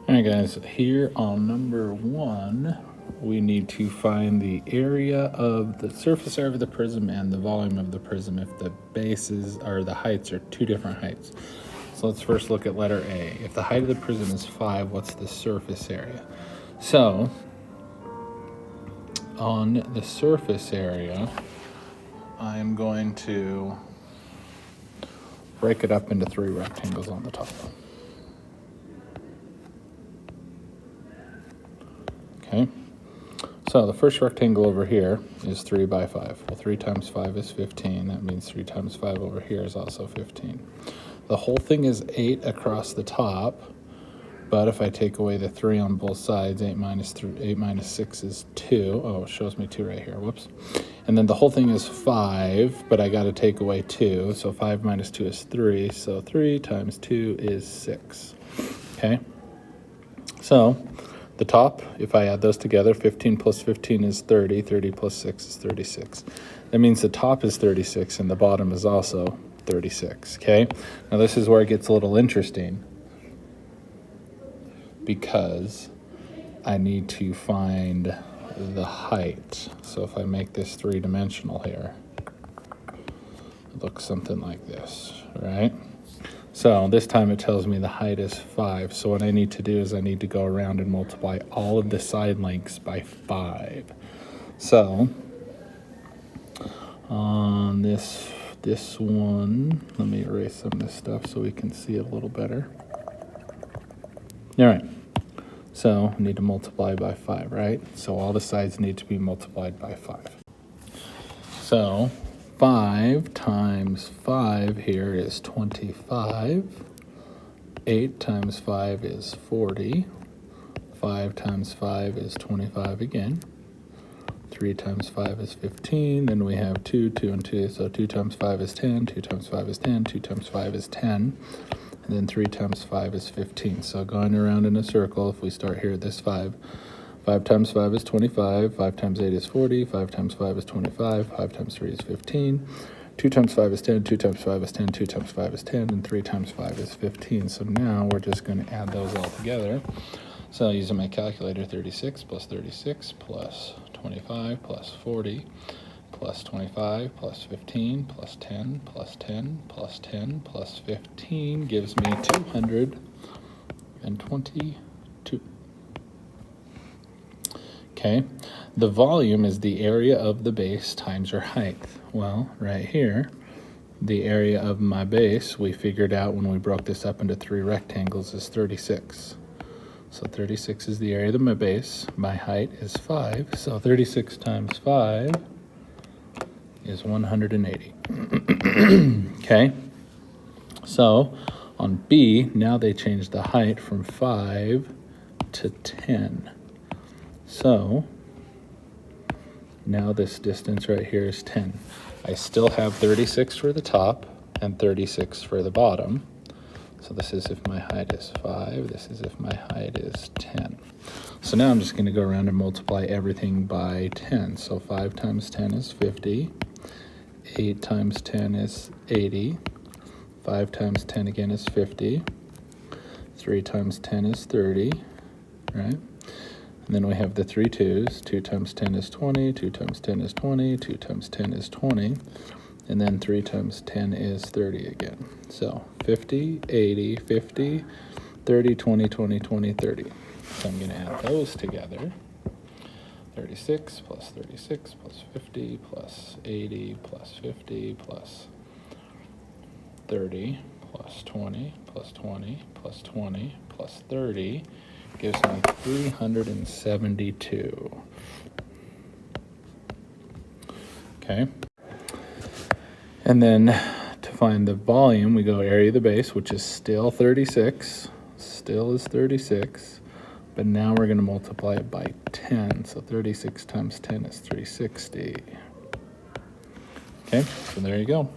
All right, guys, here on number 1, we need to find the area of the surface area of the prism and the volume of the prism if the bases or the heights are two different heights. So let's first look at letter A. If the height of the prism is 5, what's the surface area? So on the surface area, I'm going to break it up into 3 rectangles on the top. Okay, so the first rectangle over here is 3 by 5. Well, 3 times 5 is 15. That means 3 times 5 over here is also 15. The whole thing is 8 across the top, but if I take away the 3 on both sides, 8 minus 6 is 2. Oh, it shows me 2 right here. Whoops. And then the whole thing is 5, but I got to take away 2. So 5 minus 2 is 3. So 3 times 2 is 6. Okay, so the top, if I add those together, 15 plus 15 is 30. 30 plus 6 is 36. That means the top is 36 and the bottom is also 36, okay? Now this is where it gets a little interesting because I need to find the height. So if I make this 3-dimensional here, it looks something like this, right? So this time it tells me the height is 5. So what I need to do is I need to go around and multiply all of the side lengths by 5. So on this one, let me erase some of this stuff so we can see it a little better. All right, so I need to multiply by 5, right? So all the sides need to be multiplied by 5. So 5 times 5 here is 25. 8 times 5 is 40. 5 times 5 is 25 again. 3 times 5 is 15. Then we have 2, 2, and 2. So 2 times 5 is 10. 2 times 5 is 10. 2 times 5 is 10. And then 3 times 5 is 15. So going around in a circle, if we start here at this 5, 5 times 5 is 25, 5 times 8 is 40, 5 times 5 is 25, 5 times 3 is 15, 2 times 5 is 10, 2 times 5 is 10, 2 times 5 is 10, and 3 times 5 is 15. So now we're just going to add those all together. So using my calculator, 36 plus 36 plus 25 plus 40 plus 25 plus 15 plus 10 plus 10 plus 10 plus 15 gives me 222. Okay, the volume is the area of the base times your height. Well, right here, the area of my base, we figured out when we broke this up into 3 rectangles, is 36. So 36 is the area of my base. My height is 5. So 36 times 5 is 180. Okay, so on B, now they changed the height from 5 to 10. So now this distance right here is 10. I still have 36 for the top and 36 for the bottom. So this is if my height is 5. This is if my height is 10. So now I'm just going to go around and multiply everything by 10. So 5 times 10 is 50. 8 times 10 is 80. 5 times 10 again is 50. 3 times 10 is 30, right? And then we have the 3 2's. 2 times 10 is 20. 2 times 10 is 20. 2 times 10 is 20. And then 3 times 10 is 30 again. So 50, 80, 50, 30, 20, 20, 20, 30. So I'm going to add those together. 36 plus 36 plus 50 plus 80 plus 50 plus 30 plus 20 plus 20 plus 20 plus 30 gives me 372. Okay. And then to find the volume, we go area of the base, which is still 36. Still is 36. But now we're going to multiply it by 10. So 36 times 10 is 360. Okay, so there you go.